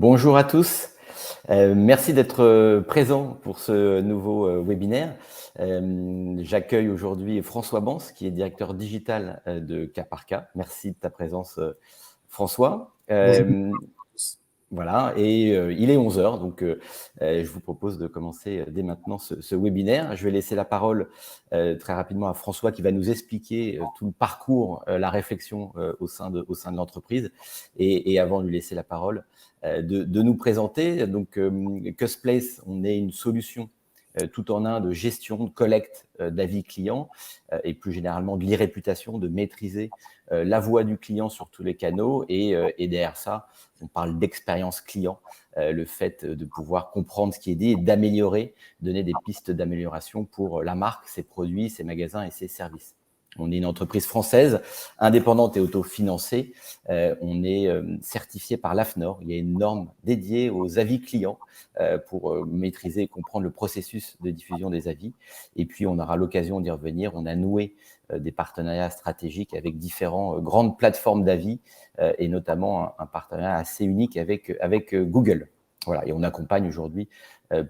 Bonjour à tous. Merci d'être présents pour ce nouveau webinaire. J'accueille aujourd'hui François Bans, qui est directeur digital de Cas par Cas. Merci de ta présence, François. Bonjour. Voilà, et il est 11 heures, donc je vous propose de commencer dès maintenant ce webinaire. Je vais laisser la parole très rapidement à François qui va nous expliquer tout le parcours, la réflexion au sein de l'entreprise. Et avant de lui laisser la parole, de nous présenter. Donc, Cusplace, on est une solution tout en un de gestion, de collecte d'avis clients et plus généralement de l'e-réputation, de maîtriser la voix du client sur tous les canaux et derrière ça, on parle d'expérience client, le fait de pouvoir comprendre ce qui est dit et d'améliorer, donner des pistes d'amélioration pour la marque, ses produits, ses magasins et ses services. On est une entreprise française, indépendante et autofinancée. On est certifié par l'AFNOR. Il y a une norme dédiée aux avis clients pour maîtriser et comprendre le processus de diffusion des avis. Et puis, on aura l'occasion d'y revenir. On a noué des partenariats stratégiques avec différentes grandes plateformes d'avis et notamment un partenariat assez unique avec Google. Voilà, et on accompagne aujourd'hui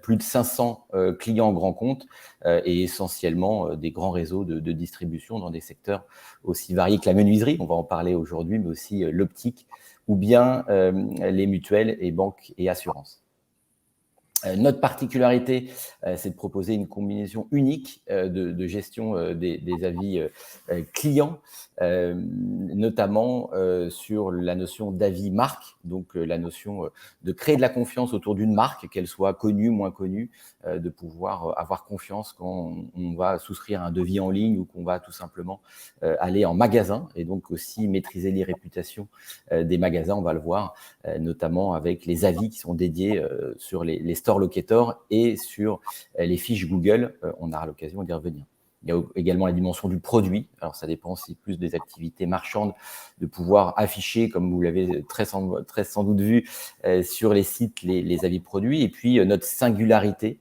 plus de 500 clients grands comptes et essentiellement des grands réseaux de distribution dans des secteurs aussi variés que la menuiserie, on va en parler aujourd'hui, mais aussi l'optique ou bien les mutuelles et banques et assurances. Notre particularité, c'est de proposer une combinaison unique de gestion des avis clients, notamment sur la notion d'avis marque, donc la notion de créer de la confiance autour d'une marque, qu'elle soit connue, moins connue, de pouvoir avoir confiance quand on va souscrire un devis en ligne ou qu'on va tout simplement aller en magasin et donc aussi maîtriser les réputations des magasins, on va le voir, notamment avec les avis qui sont dédiés sur les stores locator et sur les fiches Google. On aura l'occasion d'y revenir. Il y a également la dimension du produit. Alors, ça dépend aussi plus des activités marchandes, de pouvoir afficher, comme vous l'avez très sans doute vu, sur les sites, les avis produits. Et puis, notre singularité,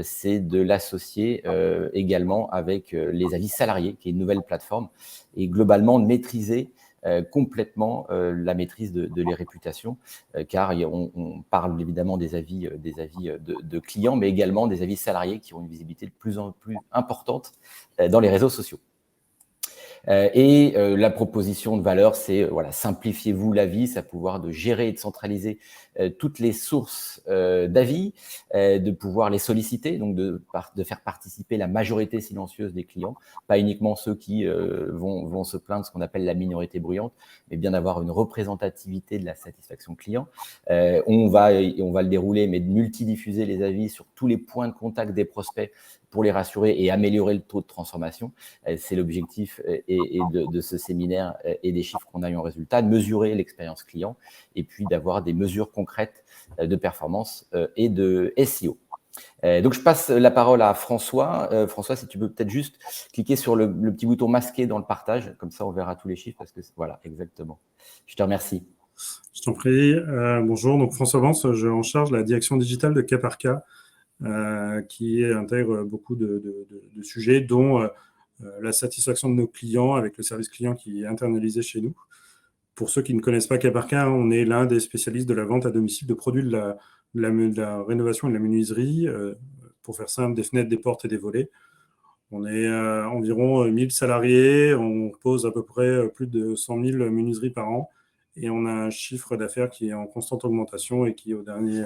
c'est de l'associer également avec les avis salariés, qui est une nouvelle plateforme, et globalement de maîtriser complètement la maîtrise de les réputations, car on parle évidemment des avis de clients, mais également des avis salariés qui ont une visibilité de plus en plus importante dans les réseaux sociaux. La proposition de valeur, c'est voilà, simplifiez-vous la vie, ça pouvoir de gérer et de centraliser toutes les sources d'avis, de pouvoir les solliciter, donc de faire participer la majorité silencieuse des clients, pas uniquement ceux qui vont se plaindre, ce qu'on appelle la minorité bruyante, mais bien d'avoir une représentativité de la satisfaction client. On va le dérouler, mais de multidiffuser les avis sur tous les points de contact des prospects pour les rassurer et améliorer le taux de transformation. C'est l'objectif de ce séminaire et des chiffres qu'on a eu en résultat, de mesurer l'expérience client et puis d'avoir des mesures concrètes de performance et de SEO. Donc, je passe la parole à François. François, si tu peux peut-être juste cliquer sur le petit bouton masqué dans le partage, comme ça on verra tous les chiffres, parce que voilà, exactement. Je te remercie. Je t'en prie. Bonjour, donc François Bans, je en charge la direction digitale de Cas par Cas, qui intègre beaucoup de sujets, dont la satisfaction de nos clients avec le service client qui est internalisé chez nous. Pour ceux qui ne connaissent pas Cas par Cas, on est l'un des spécialistes de la vente à domicile de produits de la rénovation et de la menuiserie, pour faire simple, des fenêtres, des portes et des volets. On est environ 1000 salariés, on pose à peu près plus de 100 000 menuiseries par an et on a un chiffre d'affaires qui est en constante augmentation et qui, au dernier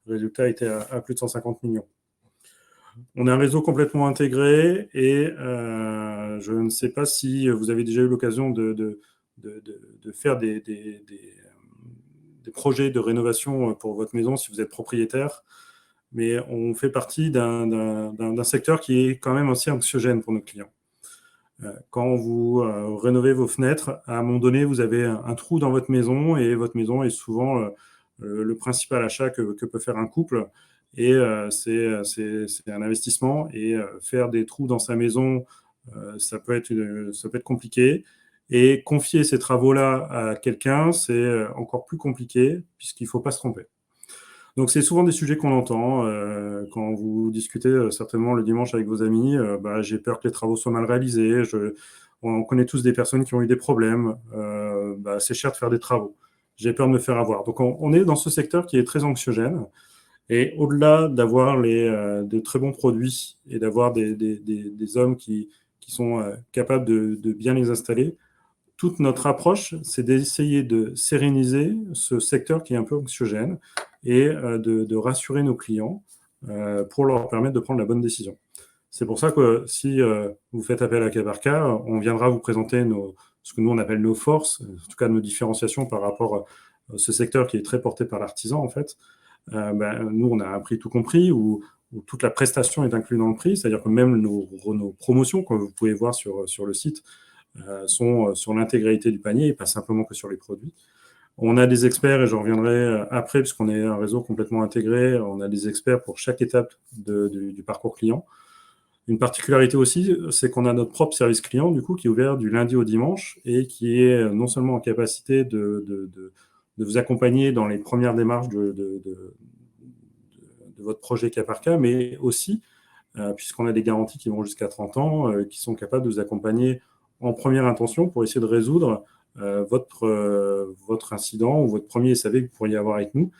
résultat, était à plus de 150 millions. On a un réseau complètement intégré et je ne sais pas si vous avez déjà eu l'occasion de faire des projets de rénovation pour votre maison si vous êtes propriétaire. Mais on fait partie d'un secteur qui est quand même aussi anxiogène pour nos clients. Quand vous rénovez vos fenêtres, à un moment donné, vous avez un trou dans votre maison et votre maison est souvent le principal achat que peut faire un couple. Et c'est un investissement et faire des trous dans sa maison, ça peut être compliqué. Et confier ces travaux-là à quelqu'un, c'est encore plus compliqué puisqu'il ne faut pas se tromper. Donc, c'est souvent des sujets qu'on entend quand vous discutez certainement le dimanche avec vos amis. J'ai peur que les travaux soient mal réalisés. On connaît tous des personnes qui ont eu des problèmes. C'est cher de faire des travaux. j'ai peur de me faire avoir. Donc, on est dans ce secteur qui est très anxiogène. Et au-delà d'avoir de très bons produits et d'avoir des hommes qui sont capables de bien les installer, toute notre approche, c'est d'essayer de séréniser ce secteur qui est un peu anxiogène et de rassurer nos clients pour leur permettre de prendre la bonne décision. C'est pour ça que si vous faites appel à Caparca, on viendra vous présenter ce que nous on appelle nos forces, en tout cas nos différenciations par rapport à ce secteur qui est très porté par l'artisan en fait. Nous on a un prix tout compris où toute la prestation est inclue dans le prix, c'est-à-dire que même nos promotions, comme vous pouvez voir sur le site, sont sur l'intégralité du panier et pas simplement que sur les produits. On a des experts, et j'en reviendrai après, puisqu'on est un réseau complètement intégré, on a des experts pour chaque étape du parcours client. Une particularité aussi, c'est qu'on a notre propre service client, du coup, qui est ouvert du lundi au dimanche et qui est non seulement en capacité de vous accompagner dans les premières démarches de votre projet cas par cas, mais aussi, puisqu'on a des garanties qui vont jusqu'à 30 ans, qui sont capables de vous accompagner en première intention pour essayer de résoudre votre incident ou votre premier SAV que vous pourriez avoir avec nous,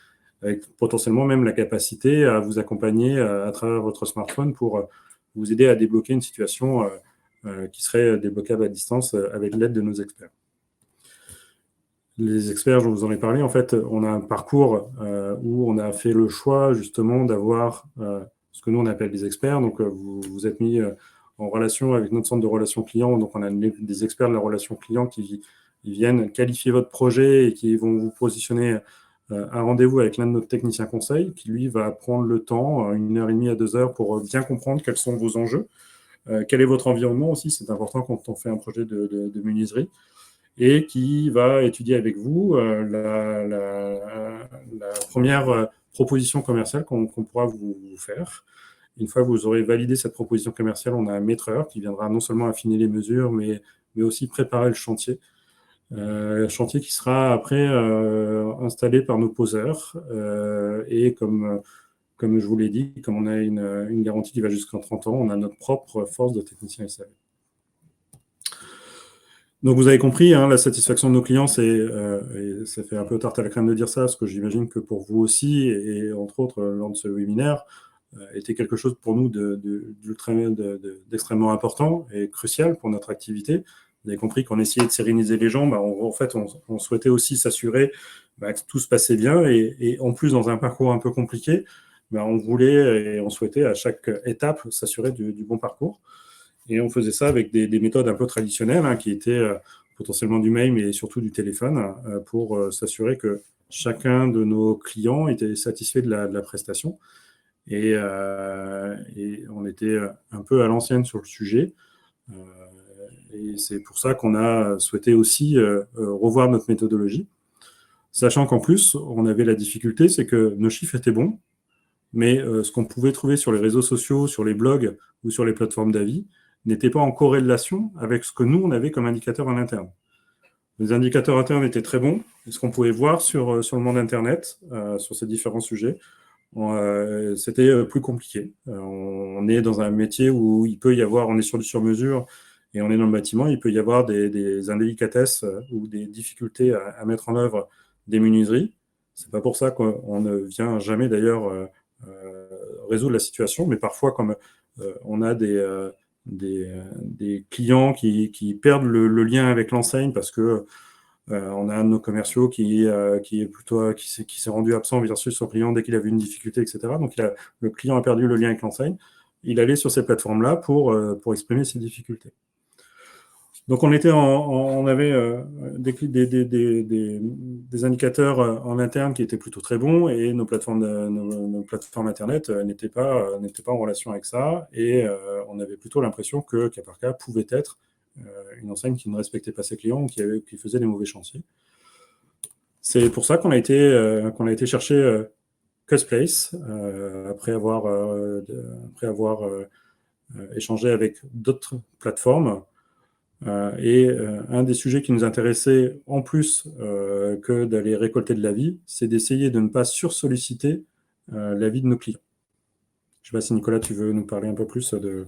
avec potentiellement même la capacité à vous accompagner à travers votre smartphone pour vous aider à débloquer une situation qui serait débloquable à distance avec l'aide de nos experts. Les experts, je vous en ai parlé, en fait, on a un parcours où on a fait le choix justement d'avoir ce que nous on appelle des experts. Donc vous êtes mis en relation avec notre centre de relations clients. Donc on a des experts de la relation client qui viennent qualifier votre projet et qui vont vous positionner un rendez-vous avec l'un de nos techniciens conseils qui, lui, va prendre le temps, 1h30 à 2 heures, pour bien comprendre quels sont vos enjeux, quel est votre environnement aussi, c'est important quand on fait un projet de menuiserie, et qui va étudier avec vous la première proposition commerciale qu'on pourra vous faire. Une fois que vous aurez validé cette proposition commerciale, on a un maîtreur qui viendra non seulement affiner les mesures, mais aussi préparer le chantier. Chantier qui sera après installé par nos poseurs et comme je vous l'ai dit, comme on a une garantie qui va jusqu'en 30 ans, on a notre propre force de technicien SAV. Donc vous avez compris, hein, la satisfaction de nos clients, et ça fait un peu tarte à la crème de dire ça, parce que j'imagine que pour vous aussi, et entre autres lors de ce webinaire, était quelque chose pour nous d'extrêmement important et crucial pour notre activité. Vous avez compris qu'on essayait de séréniser les gens. En fait, on souhaitait aussi s'assurer que tout se passait bien. Et en plus, dans un parcours un peu compliqué, on voulait et on souhaitait à chaque étape s'assurer du bon parcours. Et on faisait ça avec des méthodes un peu traditionnelles, qui étaient potentiellement du mail, mais surtout du téléphone, pour s'assurer que chacun de nos clients était satisfait de la prestation. Et on était un peu à l'ancienne sur le sujet. Et c'est pour ça qu'on a souhaité aussi revoir notre méthodologie, sachant qu'en plus, on avait la difficulté, c'est que nos chiffres étaient bons, mais ce qu'on pouvait trouver sur les réseaux sociaux, sur les blogs ou sur les plateformes d'avis n'était pas en corrélation avec ce que nous, on avait comme indicateur en interne. Les indicateurs internes étaient très bons, et ce qu'on pouvait voir sur le monde Internet, sur ces différents sujets, c'était plus compliqué. On est dans un métier où il peut y avoir, on est sur du sur-mesure, et on est dans le bâtiment, il peut y avoir des indélicatesses ou des difficultés à mettre en œuvre des menuiseries. C'est pas pour ça qu'on ne vient jamais d'ailleurs résoudre la situation, mais parfois comme on a des clients qui perdent le lien avec l'enseigne parce que on a un de nos commerciaux qui s'est rendu absent versus son client dès qu'il a vu une difficulté, etc. Donc le client a perdu le lien avec l'enseigne. Il allait sur ces plateformes-là pour exprimer ses difficultés. Donc on avait des indicateurs en interne qui étaient plutôt très bons, et nos plateformes Internet n'étaient pas en relation avec ça, et on avait plutôt l'impression que cas par cas pouvait être une enseigne qui ne respectait pas ses clients ou qui faisait des mauvais chantiers. C'est pour ça qu'on a été chercher Custplace après avoir échangé avec d'autres plateformes. Et un des sujets qui nous intéressait en plus que d'aller récolter de l'avis, c'est d'essayer de ne pas sursolliciter l'avis de nos clients. Je ne sais pas si Nicolas, tu veux nous parler un peu plus de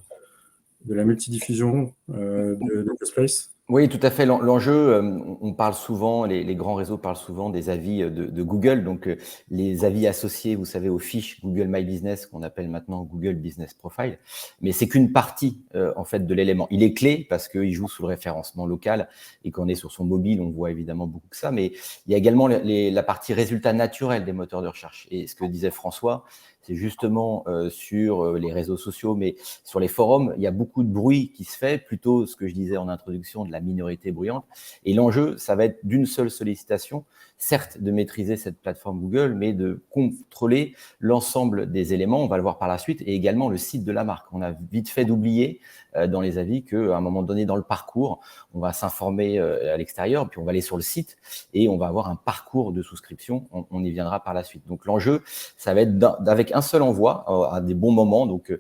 la multidiffusion de Custplace. Oui, tout à fait. L'enjeu, on parle souvent, les grands réseaux parlent souvent des avis de Google. Donc, les avis associés, vous savez, aux fiches Google My Business, qu'on appelle maintenant Google Business Profile. Mais c'est qu'une partie, en fait, de l'élément. Il est clé parce qu'il joue sous le référencement local et qu'on est sur son mobile, on voit évidemment beaucoup que ça. Mais il y a également la partie résultat naturel des moteurs de recherche. Et ce que disait François, c'est justement sur les réseaux sociaux, mais sur les forums, il y a beaucoup de bruit qui se fait, plutôt ce que je disais en introduction de la minorité bruyante. Et l'enjeu, ça va être d'une seule sollicitation, certes de maîtriser cette plateforme Google, mais de contrôler l'ensemble des éléments, on va le voir par la suite, et également le site de la marque. On a vite fait d'oublier dans les avis qu'à un moment donné dans le parcours, on va s'informer à l'extérieur, puis on va aller sur le site et on va avoir un parcours de souscription, on y viendra par la suite. Donc l'enjeu, ça va être avec un seul envoi à des bons moments, donc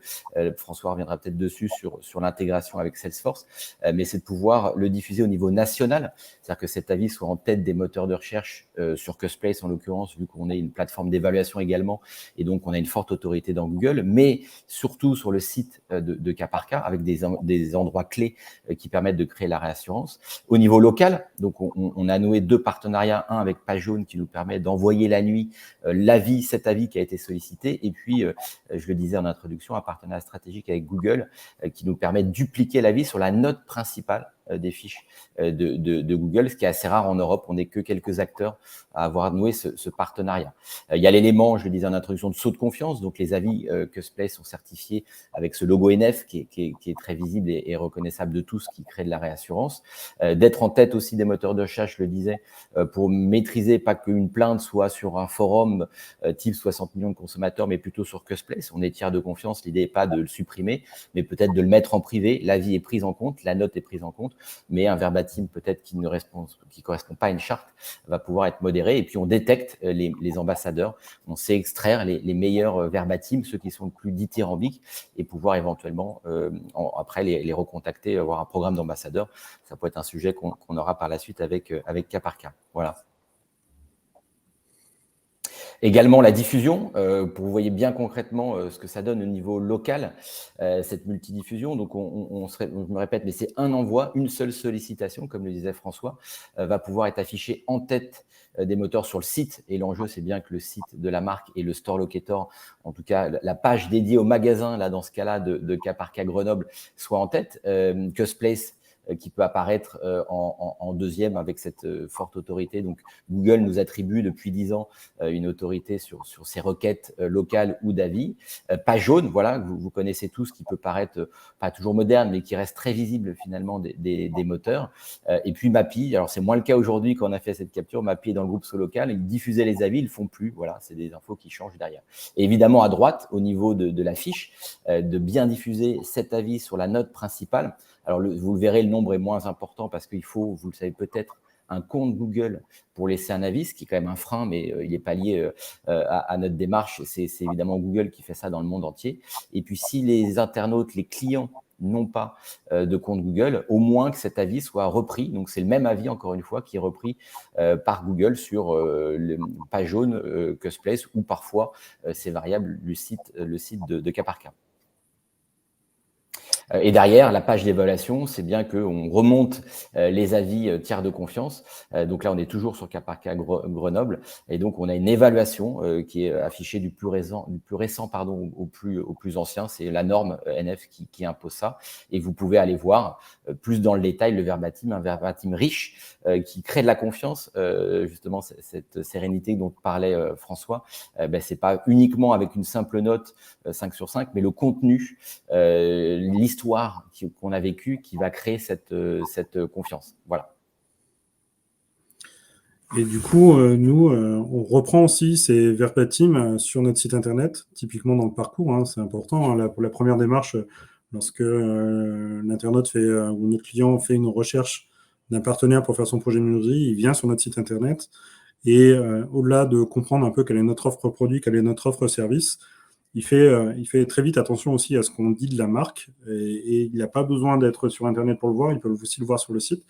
François reviendra peut-être dessus sur l'intégration avec Salesforce, mais c'est de pouvoir le diffuser au niveau national, c'est-à-dire que cet avis soit en tête des moteurs de recherche sur Custplace en l'occurrence, vu qu'on est une plateforme d'évaluation également, et donc on a une forte autorité dans Google, mais surtout sur le site de cas par cas, avec des endroits clés qui permettent de créer la réassurance. Au niveau local, donc on a noué 2 partenariats, un avec Page Jaune qui nous permet d'envoyer la nuit cet avis qui a été sollicité, et puis je le disais en introduction, un partenariat stratégique avec Google qui nous permet de dupliquer l'avis sur la note principale des fiches de Google, ce qui est assez rare en Europe. On n'est que quelques acteurs à avoir noué ce partenariat. Il y a l'élément, je le disais en introduction, de saut de confiance. Donc, les avis Custplace sont certifiés avec ce logo NF qui est très visible et reconnaissable de tous, qui crée de la réassurance. D'être en tête aussi des moteurs de recherche, je le disais, pour maîtriser pas qu'une plainte soit sur un forum type 60 millions de consommateurs, mais plutôt sur Custplace. On est tiers de confiance. L'idée n'est pas de le supprimer, mais peut-être de le mettre en privé. L'avis est pris en compte, la note est prise en compte, mais un verbatim peut-être qui correspond pas à une charte va pouvoir être modéré. Et puis on détecte les ambassadeurs, on sait extraire les meilleurs verbatims, ceux qui sont le plus dithyrambiques, et pouvoir éventuellement après les recontacter, avoir un programme d'ambassadeurs. Ça peut être un sujet qu'on aura par la suite avec cas par cas. Voilà. Également la diffusion, pour que vous voyez bien concrètement ce que ça donne au niveau local, cette multidiffusion. Donc, je me répète, mais c'est un envoi, une seule sollicitation, comme le disait François, va pouvoir être affichée en tête des moteurs sur le site. Et l'enjeu, c'est bien que le site de la marque et le store locator, en tout cas la page dédiée au magasin, là dans ce cas-là de cas par cas Grenoble, soit en tête. Custplace qui peut apparaître en deuxième avec cette forte autorité. Donc, Google nous attribue depuis 10 ans une autorité sur ces requêtes locales ou d'avis. Page Jaune, voilà, vous connaissez tous, qui peut paraître pas toujours moderne, mais qui reste très visible finalement des moteurs. Et puis Mappy, alors c'est moins le cas aujourd'hui quand on a fait cette capture. Mappy est dans le groupe Solocal, ils diffusaient les avis, ils le font plus. Voilà, c'est des infos qui changent derrière. Et évidemment, à droite, au niveau de la fiche, de bien diffuser cet avis sur la note principale. Alors, vous le verrez, le nombre est moins important parce qu'il faut, vous le savez peut-être, un compte Google pour laisser un avis, ce qui est quand même un frein, mais il n'est pas lié à notre démarche. C'est évidemment Google qui fait ça dans le monde entier. Et puis, si les internautes, les clients n'ont pas de compte Google, au moins que cet avis soit repris. Donc, c'est le même avis, encore une fois, qui est repris par Google sur le Page Jaune, Custplace, ou parfois, c'est variable, le site de cas par cas. Et derrière, la page d'évaluation, c'est bien qu'on remonte les avis tiers de confiance. Donc là, on est toujours sur cas par cas Grenoble. Et donc, on a une évaluation qui est affichée du plus récent au plus ancien. C'est la norme NF qui impose ça. Et vous pouvez aller voir plus dans le détail le verbatim, un verbatim riche qui crée de la confiance. Justement, cette sérénité dont parlait François, c'est pas uniquement avec une simple note 5 sur 5, mais le contenu, l'histoire qu'on a vécue qui va créer cette confiance. Voilà. Et du coup, nous, on reprend aussi ces verbatims sur notre site internet, typiquement dans le parcours, hein, c'est important. Hein, pour la première démarche, lorsque l'internaute ou notre client fait une recherche d'un partenaire pour faire son projet de menuiserie, il vient sur notre site internet et au-delà de comprendre un peu quelle est notre offre produit, quelle est notre offre service, il fait très vite attention aussi à ce qu'on dit de la marque et il n'a pas besoin d'être sur internet pour le voir, il peut aussi le voir sur le site.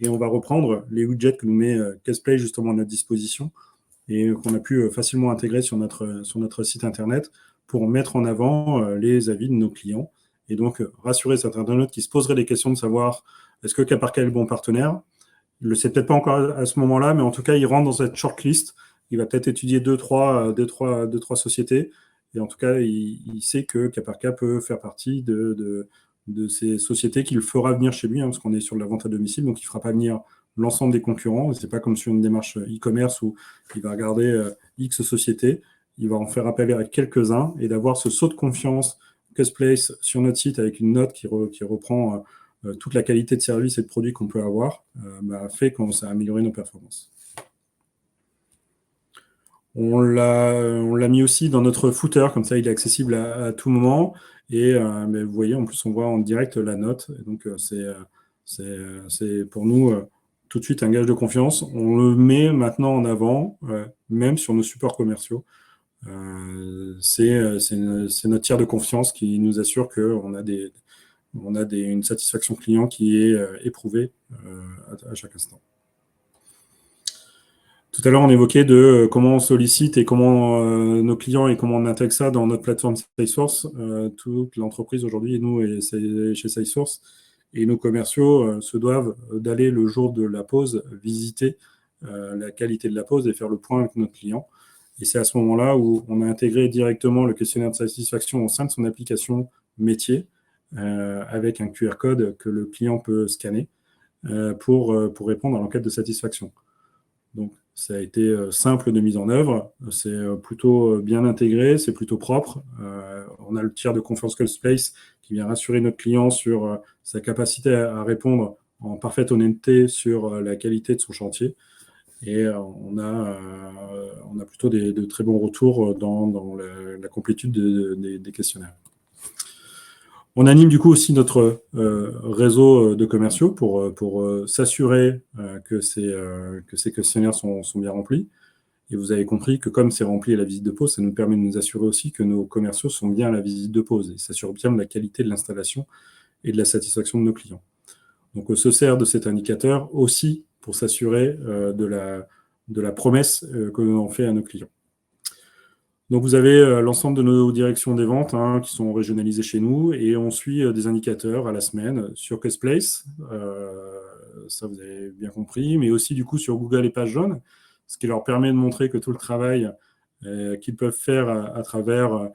Et on va reprendre les widgets que nous met Custplace justement à notre disposition et qu'on a pu facilement intégrer sur notre site internet pour mettre en avant les avis de nos clients et donc rassurer cet internaute qui se poserait des questions de savoir est-ce que Caparca est le bon partenaire? Il ne le sait peut-être pas encore à ce moment-là, mais en tout cas, il rentre dans cette shortlist. Il va peut-être étudier deux, trois sociétés. Et en tout cas, il sait que Caparca peut faire partie de ces sociétés qu'il fera venir chez lui, parce qu'on est sur la vente à domicile, donc il ne fera pas venir l'ensemble des concurrents. Ce n'est pas comme sur une démarche e-commerce où il va regarder X sociétés. Il va en faire appel à quelques-uns et d'avoir ce saut de confiance Custplace sur notre site avec une note qui reprend toute la qualité de service et de produits qu'on peut avoir, fait qu'on s'est amélioré nos performances. On l'a mis aussi dans notre footer, comme ça il est accessible à tout moment. Et mais vous voyez, en plus on voit en direct la note. Donc c'est pour nous tout de suite un gage de confiance. On le met maintenant en avant, même sur nos supports commerciaux. C'est notre tiers de confiance qui nous assure qu'on a une satisfaction client qui est éprouvée à chaque instant. Tout à l'heure, on évoquait de comment on sollicite et comment nos clients et comment on intègre ça dans notre plateforme Salesforce. Toute l'entreprise aujourd'hui, nous, et chez Salesforce, et nos commerciaux se doivent d'aller le jour de la pause visiter la qualité de la pause et faire le point avec notre client. Et c'est à ce moment-là où on a intégré directement le questionnaire de satisfaction au sein de son application métier avec un QR code que le client peut scanner pour répondre à l'enquête de satisfaction. Donc, ça a été simple de mise en œuvre, c'est plutôt bien intégré, c'est plutôt propre. On a le tiers de confiance Custplace qui vient rassurer notre client sur sa capacité à répondre en parfaite honnêteté sur la qualité de son chantier. Et on a plutôt de très bons retours dans la complétude des questionnaires. On anime du coup aussi notre réseau de commerciaux pour s'assurer que ces questionnaires sont bien remplis. Et vous avez compris que comme c'est rempli à la visite de pose, ça nous permet de nous assurer aussi que nos commerciaux sont bien à la visite de pose et s'assurent bien de la qualité de l'installation et de la satisfaction de nos clients. Donc on se sert de cet indicateur aussi pour s'assurer de la promesse que l'on fait à nos clients. Donc, vous avez l'ensemble de nos directions des ventes qui sont régionalisées chez nous et on suit des indicateurs à la semaine sur Custplace, ça vous avez bien compris, mais aussi du coup sur Google et Pages jaunes, ce qui leur permet de montrer que tout le travail qu'ils peuvent faire à travers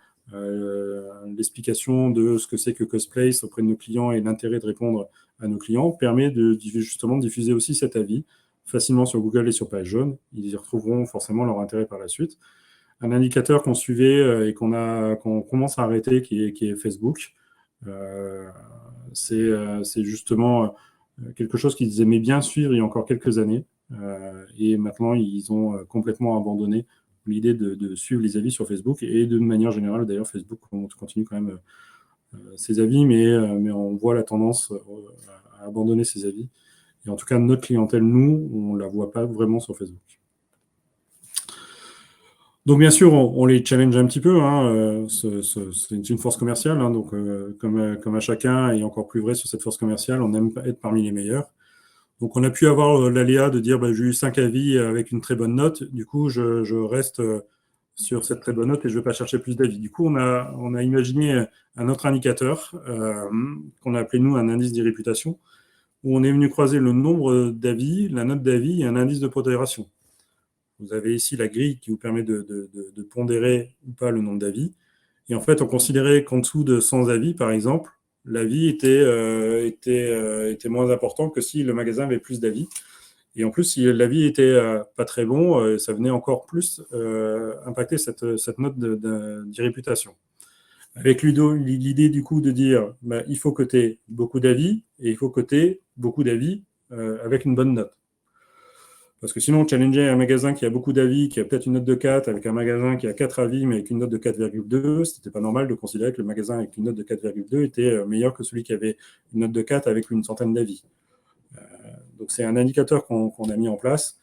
l'explication de ce que c'est que Custplace auprès de nos clients et l'intérêt de répondre à nos clients permet justement de diffuser aussi cet avis facilement sur Google et sur Pages jaunes. Ils y retrouveront forcément leur intérêt par la suite. Un indicateur qu'on suivait et qu'on commence à arrêter, qui est Facebook. C'est justement quelque chose qu'ils aimaient bien suivre il y a encore quelques années. Et maintenant, ils ont complètement abandonné l'idée de suivre les avis sur Facebook. Et de manière générale, d'ailleurs, Facebook continue quand même ses avis, mais on voit la tendance à abandonner ses avis. Et en tout cas, notre clientèle, nous, on ne la voit pas vraiment sur Facebook. Donc, bien sûr, on les challenge un petit peu. C'est une force commerciale. Donc, comme à chacun, et encore plus vrai sur cette force commerciale, on aime être parmi les meilleurs. Donc, on a pu avoir l'aléa de dire j'ai eu 5 avis avec une très bonne note. Du coup, je reste sur cette très bonne note et je ne vais pas chercher plus d'avis. Du coup, on a imaginé un autre indicateur qu'on a appelé, nous, un indice d'irréputation, où on est venu croiser le nombre d'avis, la note d'avis et un indice de pondération. Vous avez ici la grille qui vous permet de pondérer ou pas le nombre d'avis. Et en fait, on considérait qu'en dessous de 100 avis, par exemple, l'avis était moins important que si le magasin avait plus d'avis. Et en plus, si l'avis était pas très bon, ça venait encore plus impacter cette note d'irréputation. Avec l'idée du coup de dire il faut que tu aies beaucoup d'avis et il faut que tu aies beaucoup d'avis avec une bonne note. Parce que sinon, challenger un magasin qui a beaucoup d'avis, qui a peut-être une note de 4, avec un magasin qui a 4 avis, mais avec une note de 4,2, ce n'était pas normal de considérer que le magasin avec une note de 4,2 était meilleur que celui qui avait une note de 4 avec une centaine d'avis. Donc, c'est un indicateur qu'on a mis en place.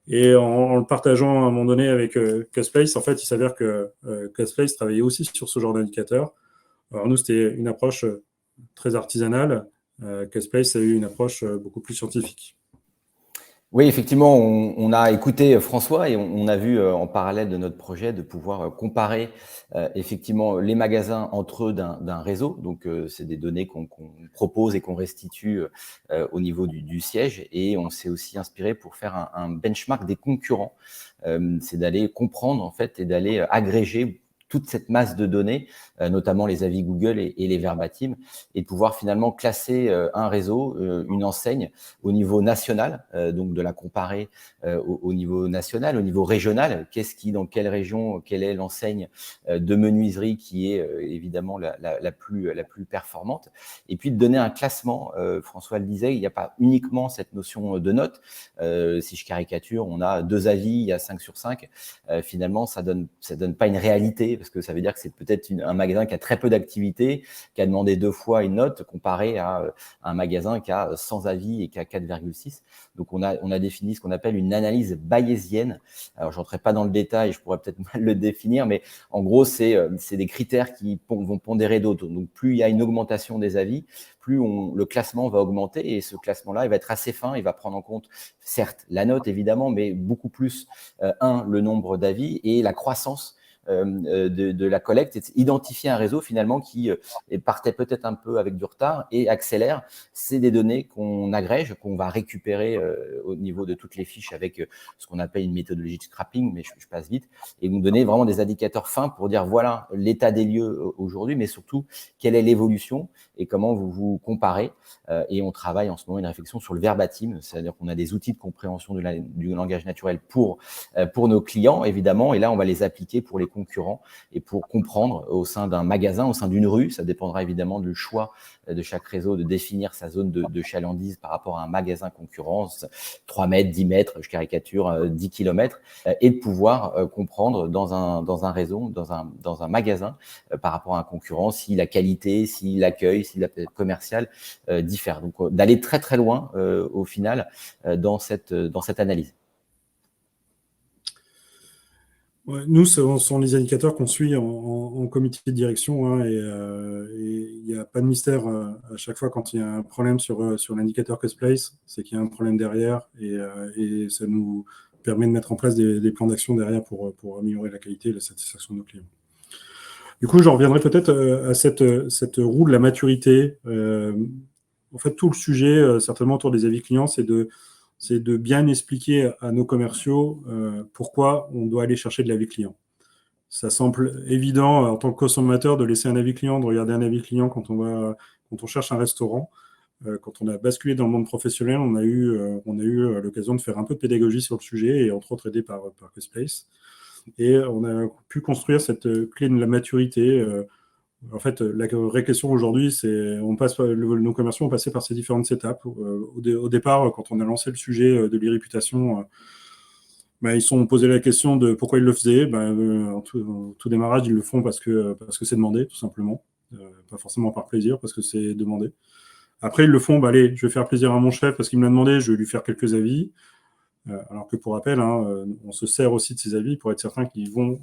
Et en le partageant à un moment donné avec Custplace, en fait, il s'avère que Custplace travaillait aussi sur ce genre d'indicateur. Alors, nous, c'était une approche très artisanale. Custplace a eu une approche beaucoup plus scientifique. Oui, effectivement, on a écouté François et on a vu en parallèle de notre projet de pouvoir comparer effectivement les magasins entre eux d'un réseau. Donc, c'est des données qu'on propose et qu'on restitue au niveau du siège. Et on s'est aussi inspiré pour faire un benchmark des concurrents. C'est d'aller comprendre en fait et d'aller agréger toute cette masse de données, notamment les avis Google et les verbatims, et de pouvoir finalement classer un réseau, une enseigne au niveau national, donc de la comparer au niveau national, au niveau régional. Qu'est-ce qui, dans quelle région, quelle est l'enseigne de menuiserie qui est évidemment la plus performante. Et puis de donner un classement, François le disait, il n'y a pas uniquement cette notion de note. Si je caricature, on a 2 avis, il y a 5 sur 5. Finalement, ça donne pas une réalité, parce que ça veut dire que c'est peut-être un magasin qui a très peu d'activité, qui a demandé 2 fois une note, comparé à un magasin qui a 100 avis et qui a 4,6. Donc, on a défini ce qu'on appelle une analyse bayésienne. Alors, je n'entrerai pas dans le détail, je pourrais peut-être mal le définir, mais en gros, c'est des critères qui vont pondérer d'autres. Donc, plus il y a une augmentation des avis, plus le classement va augmenter, et ce classement-là, il va être assez fin, il va prendre en compte, certes, la note, évidemment, mais beaucoup plus, le nombre d'avis et la croissance de la collecte, et identifier un réseau finalement qui partait peut-être un peu avec du retard et accélère. C'est des données qu'on agrège, qu'on va récupérer au niveau de toutes les fiches avec ce qu'on appelle une méthodologie de scrapping, mais je passe vite, et nous donner vraiment des indicateurs fins pour dire voilà l'état des lieux aujourd'hui, mais surtout quelle est l'évolution et comment vous vous comparez. Et on travaille en ce moment une réflexion sur le verbatim, c'est-à-dire qu'on a des outils de compréhension du langage naturel pour nos clients, évidemment, et là, on va les appliquer pour les concurrents et pour comprendre au sein d'un magasin, au sein d'une rue. Ça dépendra évidemment du choix de chaque réseau de définir sa zone de chalandise par rapport à un magasin concurrence, 3 mètres, 10 mètres, je caricature, 10 kilomètres, et de pouvoir comprendre dans un réseau, dans un magasin, par rapport à un concurrent, si la qualité, si l'accueil, si la commerciale diffère. Donc, d'aller très très loin au final dans cette analyse. Ouais, nous, ce sont les indicateurs qu'on suit en comité de direction, hein, et il n'y a pas de mystère à chaque fois quand il y a un problème sur l'indicateur Cost Place, c'est qu'il y a un problème derrière, et ça nous permet de mettre en place des plans d'action derrière pour améliorer la qualité et la satisfaction de nos clients. Du coup, j'en reviendrai peut-être à cette roue de la maturité. En fait, tout le sujet, certainement autour des avis clients, c'est de bien expliquer à nos commerciaux pourquoi on doit aller chercher de l'avis client. Ça semble évident en tant que consommateur de laisser un avis client, de regarder un avis client quand on cherche un restaurant. Quand on a basculé dans le monde professionnel, on a eu l'occasion de faire un peu de pédagogie sur le sujet, et entre autres aidé par Cosplace. Et on a pu construire cette clé de la maturité. En fait, la vraie question aujourd'hui, c'est nos commerciaux ont passé par ces différentes étapes. Au départ, quand on a lancé le sujet de l'e-réputation, ils se sont posé la question de pourquoi ils le faisaient. En tout démarrage, ils le font parce que c'est demandé, tout simplement. Pas forcément par plaisir, parce que c'est demandé. Après, ils le font, allez, je vais faire plaisir à mon chef parce qu'il me l'a demandé, je vais lui faire quelques avis. Alors que pour rappel, on se sert aussi de ces avis pour être certain qu'ils vont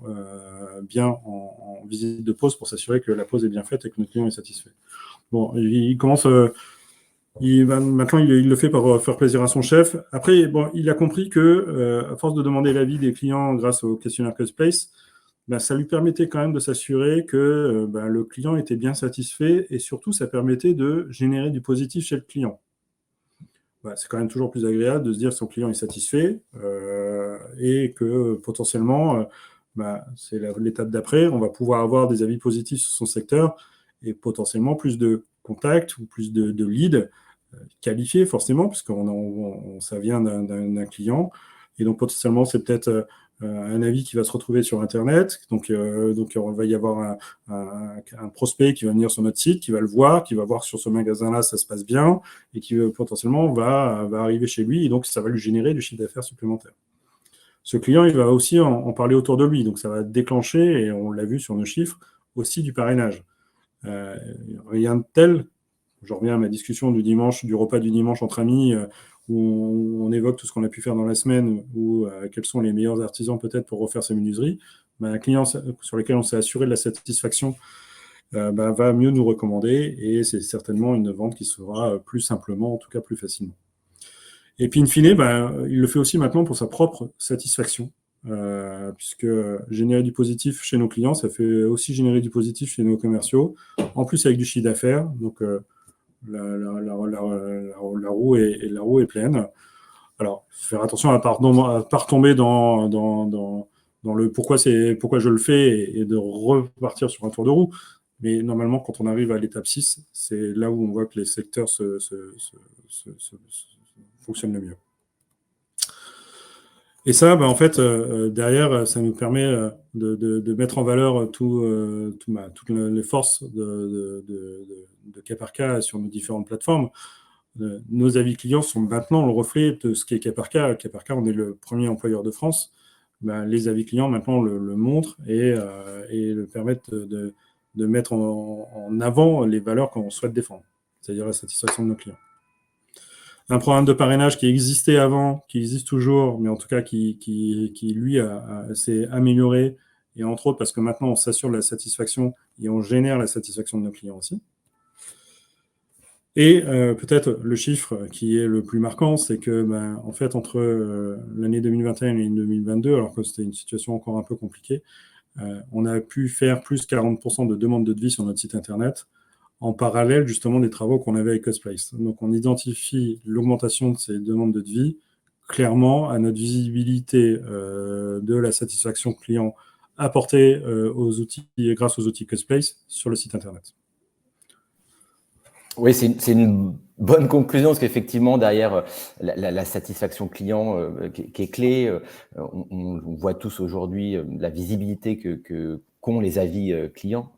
bien en visite de pause, pour s'assurer que la pause est bien faite et que notre client est satisfait. Bon, il commence... maintenant, il le fait pour faire plaisir à son chef. Après, bon, il a compris que, à force de demander l'avis des clients grâce au questionnaire Cusplace, ça lui permettait quand même de s'assurer que le client était bien satisfait, et surtout, ça permettait de générer du positif chez le client. C'est quand même toujours plus agréable de se dire que son client est satisfait et que potentiellement, c'est l'étape d'après, on va pouvoir avoir des avis positifs sur son secteur et potentiellement plus de contacts ou plus de leads qualifiés forcément, puisque ça vient d'un client. Et donc potentiellement, c'est peut-être un avis qui va se retrouver sur Internet. Donc on va y avoir un prospect qui va venir sur notre site, qui va le voir, qui va voir sur ce magasin-là, ça se passe bien, et qui potentiellement va arriver chez lui, et donc ça va lui générer du chiffre d'affaires supplémentaire. Ce client, il va aussi en parler autour de lui, donc ça va déclencher, et on l'a vu sur nos chiffres, aussi du parrainage. Rien de tel, je reviens à ma discussion du repas du dimanche entre amis, où on évoque tout ce qu'on a pu faire dans la semaine, ou quels sont les meilleurs artisans peut-être pour refaire sa menuiserie. Un client sur lequel on s'est assuré de la satisfaction va mieux nous recommander, et c'est certainement une vente qui se fera plus simplement, en tout cas plus facilement. Et puis, in fine, il le fait aussi maintenant pour sa propre satisfaction, puisque générer du positif chez nos clients, ça fait aussi générer du positif chez nos commerciaux, en plus avec du chiffre d'affaires. Donc, la roue est pleine. Alors, faire attention à ne pas retomber dans le pourquoi je le fais et de repartir sur un tour de roue. Mais normalement, quand on arrive à l'étape 6, c'est là où on voit que les secteurs fonctionnent le mieux. Et ça, en fait, derrière, ça nous permet de mettre en valeur toutes les forces de cas par cas sur nos différentes plateformes. Nos avis clients sont maintenant le reflet de ce qu'est cas par cas. Cas par cas, on est le premier employeur de France. Les avis clients, maintenant, le montrent et le permettent de mettre en avant les valeurs qu'on souhaite défendre, c'est-à-dire la satisfaction de nos clients. Un programme de parrainage qui existait avant, qui existe toujours, mais en tout cas qui lui, s'est amélioré, et entre autres parce que maintenant, on s'assure de la satisfaction et on génère la satisfaction de nos clients aussi. Et peut-être le chiffre qui est le plus marquant, c'est que, en fait, entre l'année 2021 et l'année 2022, alors que c'était une situation encore un peu compliquée, on a pu faire plus 40% de demandes de devis sur notre site internet, en parallèle justement des travaux qu'on avait avec Costplace. Donc on identifie l'augmentation de ces demandes de devis clairement à notre visibilité de la satisfaction client apportée grâce aux outils Costplace sur le site internet. Oui, c'est une bonne conclusion, parce qu'effectivement, derrière la satisfaction client qui est clé, on voit tous aujourd'hui la visibilité qu'ont les avis clients.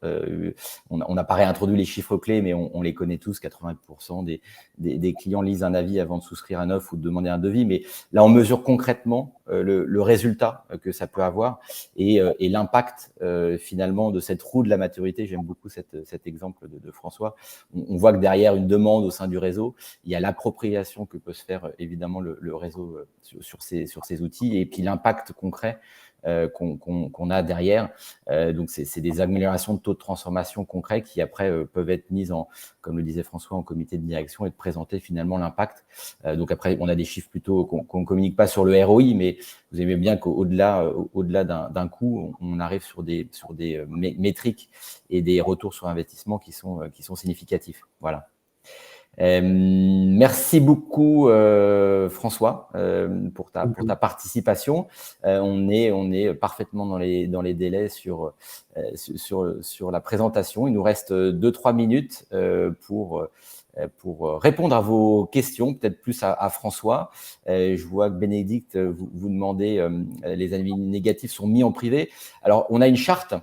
On n'a pas réintroduit les chiffres clés, mais on les connaît tous. 80% des clients lisent un avis avant de souscrire un offre ou de demander un devis. Mais là, on mesure concrètement le résultat que ça peut avoir et l'impact finalement de cette roue de la maturité. J'aime beaucoup cet exemple de François. On voit que derrière une demande au sein du réseau, il y a l'appropriation que peut se faire évidemment le réseau sur ces outils, et puis l'impact concret qu'on a derrière. Donc, c'est des améliorations de taux de transformation concrets qui après peuvent être mises comme le disait François, en comité de direction, et de présenter finalement l'impact. Donc après, on a des chiffres plutôt qu'on ne communique pas sur le ROI, mais vous aimez bien qu'au-delà d'un coût, on arrive sur des métriques et des retours sur investissement qui sont significatifs. Voilà. Merci beaucoup François pour ta participation. On est parfaitement dans les délais sur la présentation. Il nous reste 2-3 minutes pour répondre à vos questions, peut-être plus à François. Je vois que Bénédicte vous demandez les avis négatifs sont mis en privé. Alors on a une charte.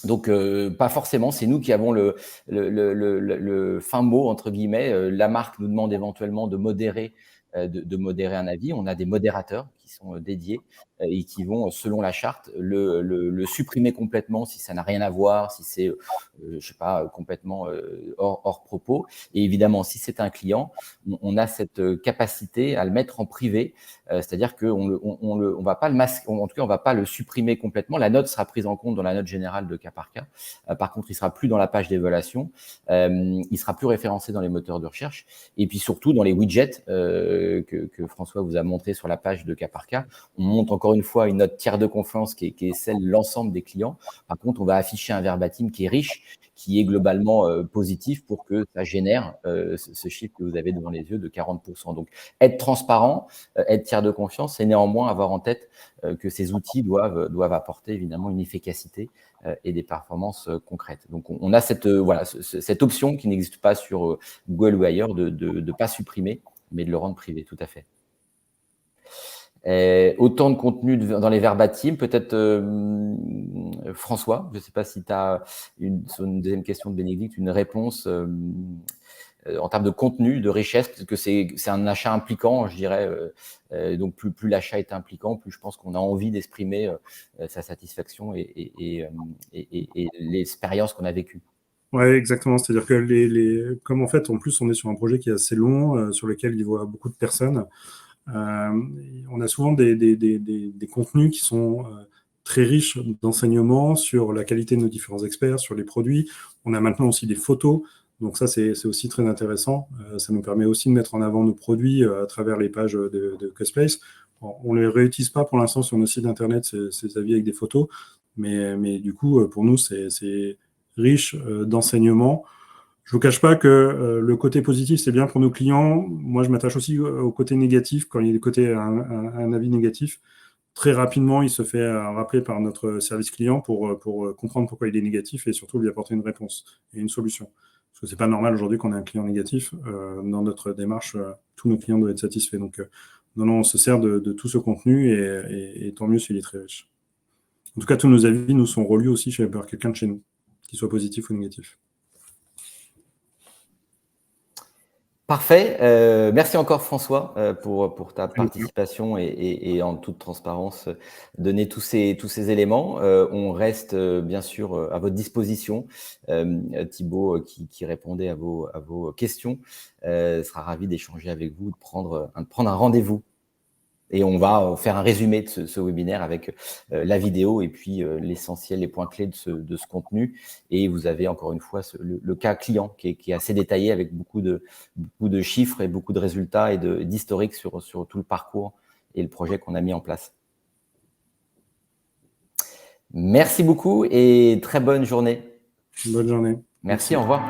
Donc, pas forcément, c'est nous qui avons le fin mot, entre guillemets. La marque nous demande éventuellement de modérer un avis. On a des modérateurs qui sont dédiés et qui vont, selon la charte, le supprimer complètement si ça n'a rien à voir, si c'est, je sais pas, complètement hors propos. Et évidemment, si c'est un client, on a cette capacité à le mettre en privé, c'est-à-dire qu'on va pas le masquer, en tout cas, on va pas le supprimer complètement. La note sera prise en compte dans la note générale de cas par cas. Par contre, il sera plus dans la page d'évaluation, il sera plus référencé dans les moteurs de recherche, et puis surtout dans les widgets que François vous a montré sur la page de cas par cas. On montre encore une fois une note tiers de confiance qui est celle de l'ensemble des clients. Par contre, on va afficher un verbatim qui est riche, qui est globalement positif pour que ça génère ce chiffre que vous avez devant les yeux de 40%. Donc, être transparent, être tiers de confiance, et néanmoins avoir en tête que ces outils doivent apporter évidemment une efficacité et des performances concrètes. Donc, on a cette option qui n'existe pas sur Google ou ailleurs de ne pas supprimer, mais de le rendre privé, tout à fait. Autant de contenu dans les verbatims, peut-être François, je ne sais pas si tu as sur une deuxième question de Bénédicte, une réponse en termes de contenu, de richesse, parce que c'est un achat impliquant, je dirais. Donc plus l'achat est impliquant, plus je pense qu'on a envie d'exprimer sa satisfaction et l'expérience qu'on a vécue. Oui, exactement. C'est-à-dire que comme en fait, en plus, on est sur un projet qui est assez long, sur lequel il y voit beaucoup de personnes, on a souvent des contenus qui sont très riches d'enseignements sur la qualité de nos différents experts, sur les produits. On a maintenant aussi des photos. Donc ça, c'est aussi très intéressant. Ça nous permet aussi de mettre en avant nos produits à travers les pages de Cusplace. Bon, on ne les réutilise pas pour l'instant sur nos sites internet, ces avis avec des photos, mais du coup, pour nous, c'est riche d'enseignements. Je ne vous cache pas que le côté positif, c'est bien pour nos clients. Moi, je m'attache aussi au côté négatif. Quand il y a un avis négatif, très rapidement, il se fait rappeler par notre service client pour comprendre pourquoi il est négatif et surtout lui apporter une réponse et une solution. Parce que ce n'est pas normal aujourd'hui qu'on ait un client négatif. Dans notre démarche, tous nos clients doivent être satisfaits. Donc, non, on se sert de tout ce contenu et tant mieux s'il est très riche. En tout cas, tous nos avis nous sont relus aussi par quelqu'un de chez nous, qu'il soit positif ou négatif. Parfait. Merci encore François pour ta participation et en toute transparence donner tous ces éléments. On reste bien sûr à votre disposition. Thibaut qui répondait à vos questions sera ravi d'échanger avec vous, de prendre un rendez-vous. Et on va faire un résumé de ce webinaire avec la vidéo et puis l'essentiel, les points clés de ce contenu. Et vous avez encore une fois le cas client qui est assez détaillé avec beaucoup de chiffres et beaucoup de résultats et d'historique sur tout le parcours et le projet qu'on a mis en place. Merci beaucoup et très bonne journée. Bonne journée. Merci. Au revoir.